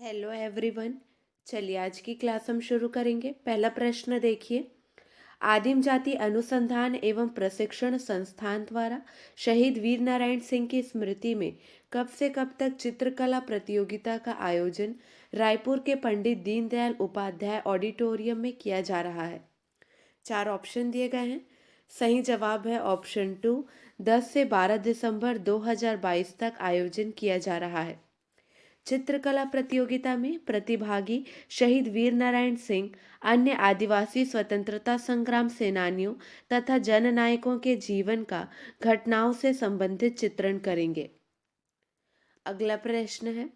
Hello everyone. चलिए आज की क्लास हम शुरू करेंगे। पहला प्रश्न देखिए। आदिम जाति अनुसंधान एवं प्रशिक्षण संस्थान द्वारा शहीद वीर नारायण सिंह की स्मृति में कब से कब तक चित्रकला प्रतियोगिता का आयोजन रायपुर के पंडित दीनदयाल उपाध्याय ऑडिटोरियम में किया जा रहा है। 4 ऑप्शन दिए गए हैं। सही जवाब है ऑप्शन 2। 10 से 12 दिसंबर 2022 तक आयोजन किया जा रहा है। चित्रकला प्रतियोगिता में प्रतिभागी शहीद वीर नारायण सिंह, अन्य आदिवासी स्वतंत्रता संग्राम सेनानियों तथा जननायकों के जीवन का घटनाओं से संबंधित चित्रण करेंगे। अगला प्रश्न है,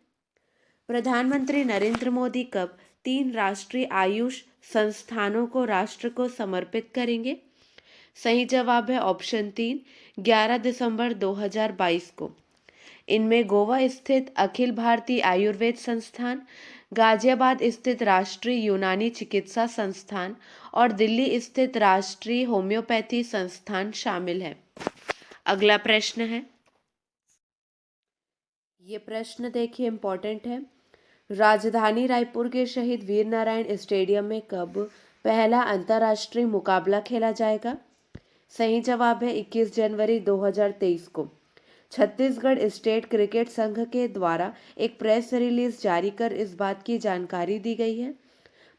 प्रधानमंत्री नरेंद्र मोदी कब 3 राष्ट्रीय आयुष संस्थानों को राष्ट्र को समर्पित करेंगे? सही जवाब है ऑप्शन 3। 11 दिसंबर 2022 को। इनमें गोवा स्थित अखिल भारतीय आयुर्वेद संस्थान, गाजियाबाद स्थित राष्ट्रीय यूनानी चिकित्सा संस्थान और दिल्ली स्थित राष्ट्रीय होम्योपैथी संस्थान शामिल है। अगला प्रश्न है, ये प्रश्न देखिए इम्पोर्टेंट है। राजधानी रायपुर के शहीद वीर नारायण स्टेडियम में कब पहला अंतर्राष्ट्रीय मुकाबला खेला जाएगा? सही जवाब है 21 जनवरी 2023 को। छत्तीसगढ़ स्टेट क्रिकेट संघ के द्वारा एक प्रेस रिलीज जारी कर इस बात की जानकारी दी गई है।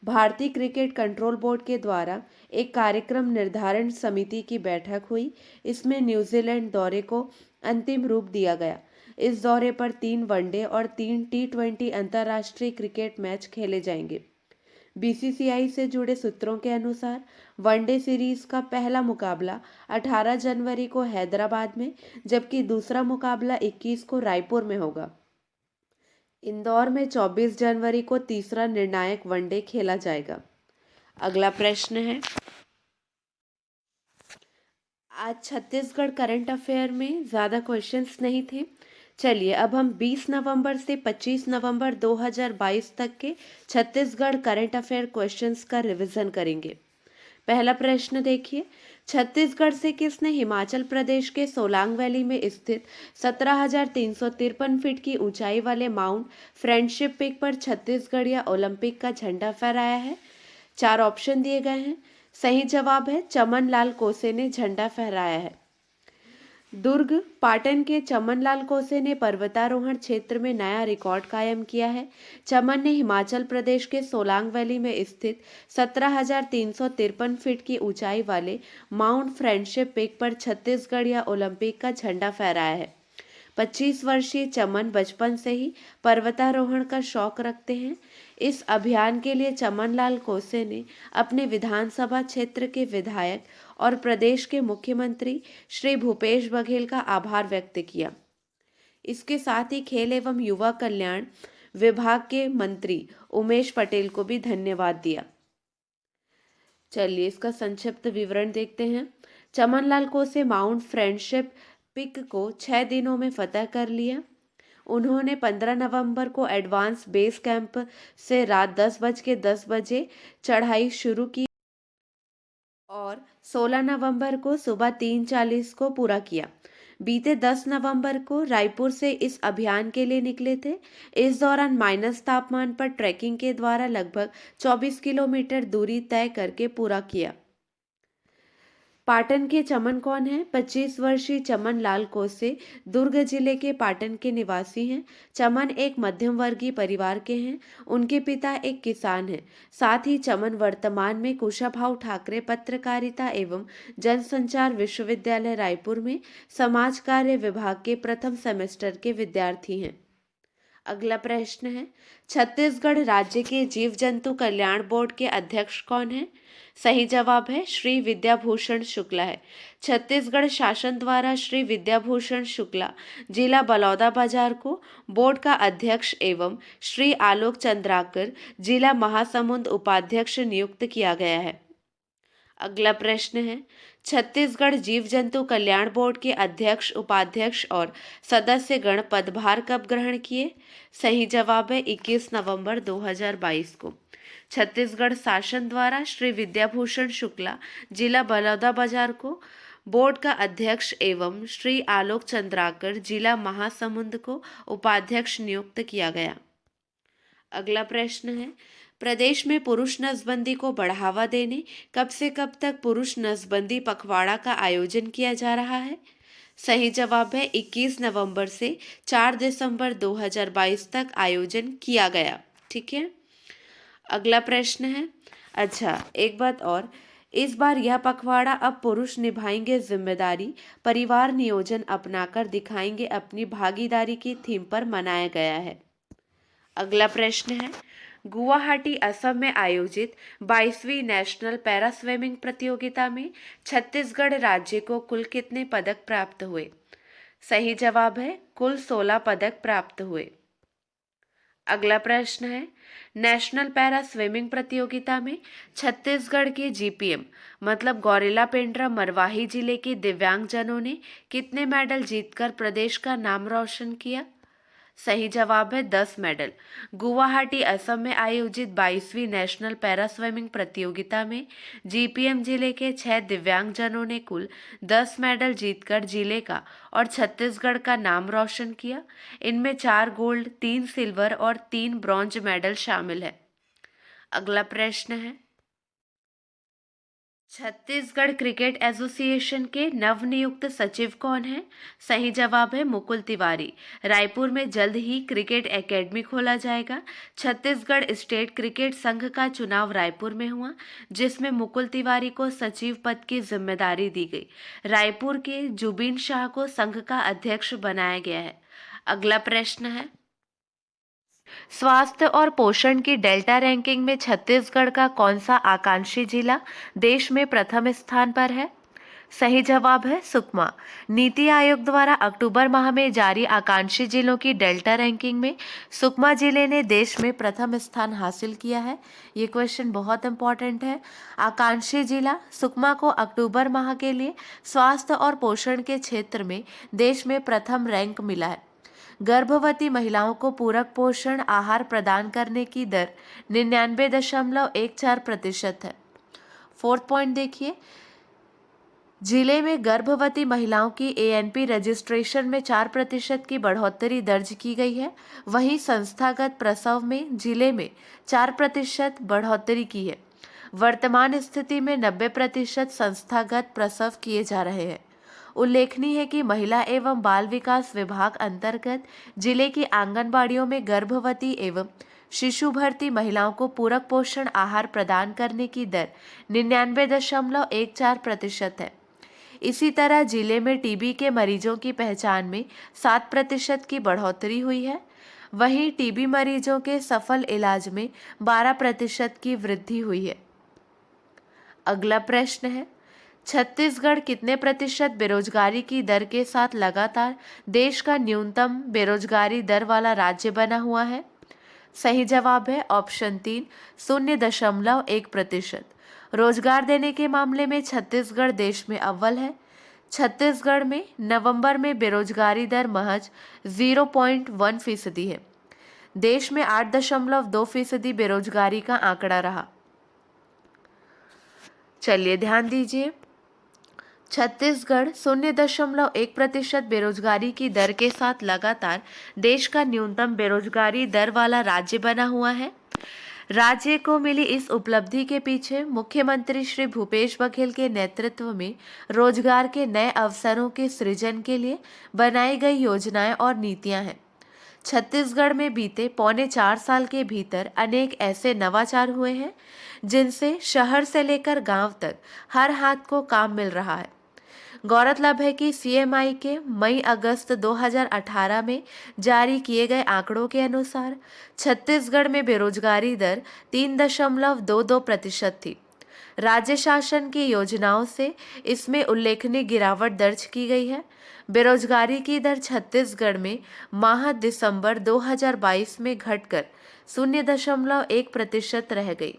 भारतीय क्रिकेट कंट्रोल बोर्ड के द्वारा एक कार्यक्रम निर्धारण समिति की बैठक हुई। इसमें न्यूजीलैंड दौरे को अंतिम रूप दिया गया। इस दौरे पर 3 वनडे और 3 T20 अंतर्राष्ट्रीय क्रिकेट मैच खेले जाएंगे। बीसीसीआई से जुड़े सूत्रों के अनुसार वनडे सीरीज का पहला मुकाबला 18 जनवरी को हैदराबाद में, जबकि दूसरा मुकाबला 21 को रायपुर में होगा। इंदौर में 24 जनवरी को तीसरा निर्णायक वनडे खेला जाएगा। अगला प्रश्न है, आज छत्तीसगढ़ करंट अफेयर में ज़्यादा क्वेश्चंस नहीं थे। चलिए अब हम 20 नवंबर से 25 नवंबर 2022 तक के छत्तीसगढ़ करंट अफेयर क्वेश्चंस का रिवीजन करेंगे। पहला प्रश्न देखिए, छत्तीसगढ़ से किसने हिमाचल प्रदेश के सोलांग वैली में स्थित 17,353 फीट की ऊंचाई वाले माउंट फ्रेंडशिप पीक पर छत्तीसगढ़िया ओलंपिक का झंडा फहराया है? 4 ऑप्शन दिए गए हैं। सही जवाब है चमन लाल कोसे ने झंडा फहराया है। दुर्ग पाटन के चमन लाल कोसे ने पर्वतारोहण क्षेत्र में नया रिकॉर्ड कायम किया है। चमन ने हिमाचल प्रदेश के सोलांग वैली में स्थित 17,353 फीट की ऊंचाई वाले माउंट फ्रेंडशिप पीक पर छत्तीसगढ़िया ओलंपिक का झंडा फहराया है। 25 वर्षीय चमन बचपन से ही पर्वतारोहण का शौक रखते हैं। इस अभियान के लिए चमन लाल कोसे ने अपने विधानसभा क्षेत्र के विधायक और प्रदेश के मुख्यमंत्री श्री भूपेश बघेल का आभार व्यक्त किया। इसके साथ ही खेल एवं युवा कल्याण विभाग के मंत्री उमेश पटेल को भी धन्यवाद दिया। चलिए इसका संक्षिप्त विवरण देखते हैं। चमन लाल कोसे माउंट फ्रेंडशिप पिक को 6 दिनों में फतह कर लिया। उन्होंने 15 नवंबर को एडवांस बेस कैंप से रात 10:10 बजे चढ़ाई शुरू की और 16 नवंबर को सुबह 3:40 को पूरा किया। बीते 10 नवंबर को रायपुर से इस अभियान के लिए निकले थे। इस दौरान माइनस तापमान पर ट्रैकिंग के द्वारा लगभग 24 किलोमीटर दूरी तय करके पूरा किया। पाटन के चमन कौन है? 25 वर्षीय चमन लाल कोसे दुर्ग जिले के पाटन के निवासी हैं। चमन एक मध्यम वर्गीय परिवार के हैं। उनके पिता एक किसान हैं। साथ ही चमन वर्तमान में कुशाभाऊ ठाकरे पत्रकारिता एवं जनसंचार विश्वविद्यालय रायपुर में समाज कार्य विभाग के प्रथम सेमेस्टर के विद्यार्थी हैं। अगला प्रश्न है, छत्तीसगढ़ राज्य के जीव जंतु कल्याण बोर्ड के अध्यक्ष कौन है? सही जवाब है श्री विद्याभूषण शुक्ला है। छत्तीसगढ़ शासन द्वारा श्री विद्याभूषण शुक्ला जिला बलौदाबाजार को बोर्ड का अध्यक्ष एवं श्री आलोक चंद्राकर जिला महासमुंद उपाध्यक्ष नियुक्त किया गया है। अगला प्रश्न है, छत्तीसगढ़ जीव जंतु कल्याण बोर्ड के अध्यक्ष, उपाध्यक्ष और सदस्य गण पदभार कब ग्रहण किए? सही जवाब है 21 नवंबर 2022 को। छत्तीसगढ़ शासन द्वारा श्री विद्याभूषण शुक्ला जिला बलौदाबाजार को बोर्ड का अध्यक्ष एवं श्री आलोक चंद्राकर जिला महासमुंद को उपाध्यक्ष नियुक्त किया गया। अगला प्रश्न है, प्रदेश में पुरुष नसबंदी को बढ़ावा देने कब से कब तक पुरुष नसबंदी पखवाड़ा का आयोजन किया जा रहा है? सही जवाब है 21 नवंबर से 4 दिसंबर 2022 तक आयोजन किया गया। ठीक है। अगला प्रश्न है, अच्छा एक बात और, इस बार यह पखवाड़ा अब पुरुष निभाएंगे जिम्मेदारी, परिवार नियोजन अपनाकर दिखाएंगे अपनी भागीदारी की थीम पर मनाया गया है। अगला प्रश्न है, गुवाहाटी असम में आयोजित 22वीं नेशनल पैरा स्विमिंग प्रतियोगिता में छत्तीसगढ़ राज्य को कुल कितने पदक प्राप्त हुए? सही जवाब है कुल 16 पदक प्राप्त हुए। अगला प्रश्न है, नेशनल पैरा स्विमिंग प्रतियोगिता में छत्तीसगढ़ के जीपीएम मतलब गौरेला पेंड्रा मरवाही जिले के दिव्यांगजनों ने कितने मेडल जीतकर प्रदेश का नाम रोशन किया? सही जवाब है 10 मेडल। गुवाहाटी असम में आयोजित 22वीं नेशनल पैरा स्विमिंग प्रतियोगिता में जीपीएम जिले के 6 दिव्यांगजनों ने कुल 10 मेडल जीतकर जिले का और छत्तीसगढ़ का नाम रोशन किया। इनमें 4 गोल्ड, 3 सिल्वर और 3 ब्रॉन्ज मेडल शामिल है। अगला प्रश्न है, छत्तीसगढ़ क्रिकेट एसोसिएशन के नवनियुक्त सचिव कौन है? सही जवाब है मुकुल तिवारी। रायपुर में जल्द ही क्रिकेट एकेडमी खोला जाएगा। छत्तीसगढ़ स्टेट क्रिकेट संघ का चुनाव रायपुर में हुआ, जिसमें मुकुल तिवारी को सचिव पद की जिम्मेदारी दी गई। रायपुर के जुबीन शाह को संघ का अध्यक्ष बनाया गया है। अगला प्रश्न है, स्वास्थ्य और पोषण की डेल्टा रैंकिंग में छत्तीसगढ़ का कौन सा आकांक्षी जिला देश में प्रथम स्थान पर है? सही जवाब है सुकमा। नीति आयोग द्वारा अक्टूबर माह में जारी आकांक्षी जिलों की डेल्टा रैंकिंग में सुकमा जिले ने देश में प्रथम स्थान हासिल किया है। ये क्वेश्चन बहुत इंपॉर्टेंट है। आकांक्षी जिला सुकमा को अक्टूबर माह के लिए स्वास्थ्य और पोषण के क्षेत्र में देश में प्रथम रैंक मिला है। गर्भवती महिलाओं को पूरक पोषण आहार प्रदान करने की दर 99.14% है। फोर्थ पॉइंट देखिए, जिले में गर्भवती महिलाओं की एएनपी रजिस्ट्रेशन में 4% की बढ़ोतरी दर्ज की गई है। वहीं संस्थागत प्रसव में जिले में 4% बढ़ोतरी की है। वर्तमान स्थिति में 90% संस्थागत प्रसव किए जा रहे हैं। उल्लेखनीय है कि महिला एवं बाल विकास विभाग अंतर्गत जिले की आंगनबाड़ियों में गर्भवती एवं शिशु भर्ती महिलाओं को पूरक पोषण आहार प्रदान करने की दर 99.14% है। इसी तरह जिले में टीबी के मरीजों की पहचान में 7% की बढ़ोतरी हुई है। वहीं टीबी मरीजों के सफल इलाज में 12% की वृद्धि हुई है। अगला प्रश्न है, छत्तीसगढ़ कितने प्रतिशत बेरोजगारी की दर के साथ लगातार देश का न्यूनतम बेरोजगारी दर वाला राज्य बना हुआ है? सही जवाब है ऑप्शन 3, 0.1%। रोजगार देने के मामले में छत्तीसगढ़ देश में अव्वल है। छत्तीसगढ़ में नवंबर में बेरोजगारी दर महज 0.1% है। देश में 8.2% बेरोजगारी का आंकड़ा रहा। चलिए ध्यान दीजिए, छत्तीसगढ़ 0.1% बेरोजगारी की दर के साथ लगातार देश का न्यूनतम बेरोजगारी दर वाला राज्य बना हुआ है। राज्य को मिली इस उपलब्धि के पीछे मुख्यमंत्री श्री भूपेश बघेल के नेतृत्व में रोजगार के नए अवसरों के सृजन के लिए बनाई गई योजनाएं और नीतियां हैं। छत्तीसगढ़ में बीते 3.25 साल के भीतर अनेक ऐसे नवाचार हुए हैं जिनसे शहर से लेकर गांव तक हर हाथ को काम मिल रहा है। गौरतलब है कि सीएमआई के मई-अगस्त 2018 में जारी किए गए आंकड़ों के अनुसार छत्तीसगढ़ में बेरोजगारी दर 3.22% थी। राज्य शासन की योजनाओं से इसमें उल्लेखनीय गिरावट दर्ज की गई है। बेरोजगारी की दर छत्तीसगढ़ में माह दिसंबर 2022 में घटकर 0.1% रह गई।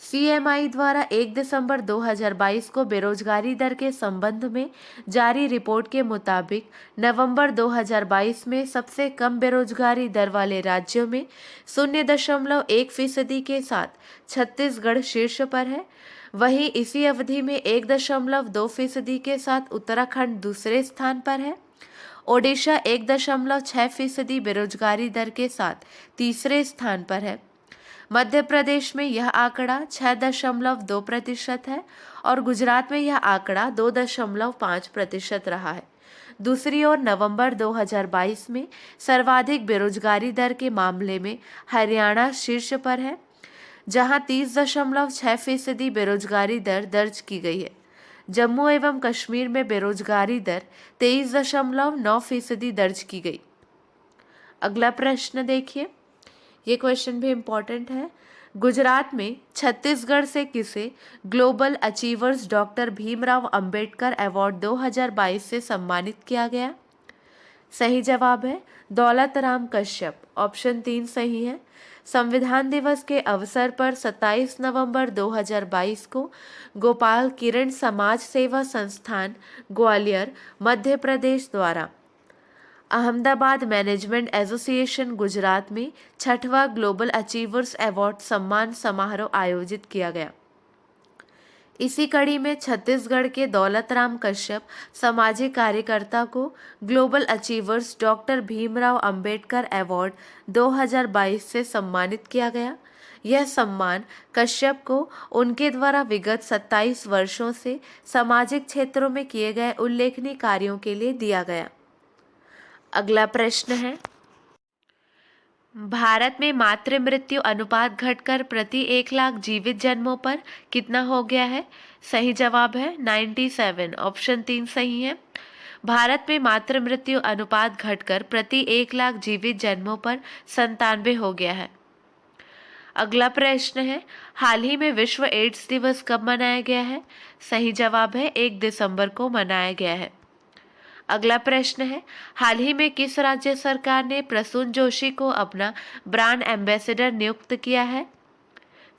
सीएमआई द्वारा 1 दिसंबर 2022 को बेरोजगारी दर के संबंध में जारी रिपोर्ट के मुताबिक नवंबर 2022 में सबसे कम बेरोजगारी दर वाले राज्यों में 0.1% के साथ छत्तीसगढ़ शीर्ष पर है। वहीं इसी अवधि में 1.2% के साथ उत्तराखंड दूसरे स्थान पर है। ओडिशा 1.6% बेरोजगारी दर के साथ तीसरे स्थान पर है। मध्य प्रदेश में यह आंकड़ा 6.2% है और गुजरात में यह आंकड़ा 2.5% रहा है। दूसरी ओर नवंबर 2022 में सर्वाधिक बेरोजगारी दर के मामले में हरियाणा शीर्ष पर है, जहां 30.6% बेरोजगारी दर दर्ज की गई है। जम्मू एवं कश्मीर में बेरोजगारी दर 23.9% दर्ज की गई। अगला प्रश्न देखिए, ये क्वेश्चन भी इम्पोर्टेंट है। गुजरात में छत्तीसगढ़ से किसे global achievers doctor Bhimrao Ambedkar award 2022 से सम्मानित किया गया? सही जवाब है दौलत राम कश्यप, ऑप्शन 3 सही है। संविधान दिवस के अवसर पर 27 नवंबर 2022 को गोपाल किरण समाज सेवा संस्थान ग्वालियर मध्य प्रदेश द्वारा अहमदाबाद मैनेजमेंट एसोसिएशन गुजरात में 6वां ग्लोबल अचीवर्स अवार्ड सम्मान समारोह आयोजित किया गया। इसी कड़ी में छत्तीसगढ़ के दौलत राम कश्यप सामाजिक कार्यकर्ता को global achievers doctor Bhimrao Ambedkar award 2022 से सम्मानित किया गया। यह सम्मान कश्यप को उनके द्वारा विगत 27 वर्षों से सामाजिक क्षेत्रों में किए गए उल्लेखनीय कार्यों के लिए दिया गया। अगला प्रश्न है, भारत में मातृ मृत्यु अनुपात घटकर प्रति 1 लाख जीवित जन्मों पर कितना हो गया है? सही जवाब है 97, ऑप्शन 3 सही है। भारत में मातृ मृत्यु अनुपात घटकर प्रति 1 लाख जीवित जन्मों पर 97 हो गया है। अगला प्रश्न है, हाल ही में विश्व एड्स दिवस कब मनाया गया है? सही जवाब है 1 दिसंबर को मनाया गया है। अगला प्रश्न है, हाल ही में किस राज्य सरकार ने प्रसून जोशी को अपना ब्रांड एम्बेसडर नियुक्त किया है?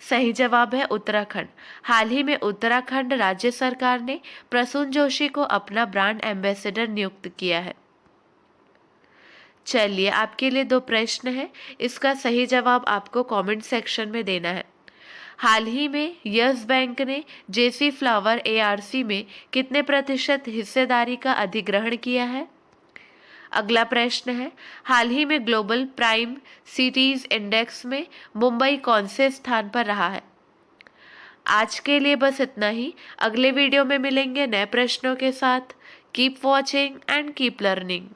सही जवाब है उत्तराखंड। हाल ही में उत्तराखंड राज्य सरकार ने प्रसून जोशी को अपना ब्रांड एम्बेसडर नियुक्त किया है। चलिए, आपके लिए 2 प्रश्न हैं, इसका सही जवाब आपको कमेंट सेक्शन में देना है। हाल ही में यस बैंक ने जेसी फ्लावर एआरसी में कितने प्रतिशत हिस्सेदारी का अधिग्रहण किया है? अगला प्रश्न है, हाल ही में ग्लोबल प्राइम सिटीज इंडेक्स में मुंबई कौन से स्थान पर रहा है? आज के लिए बस इतना ही। अगले वीडियो में मिलेंगे नए प्रश्नों के साथ। Keep watching and keep learning.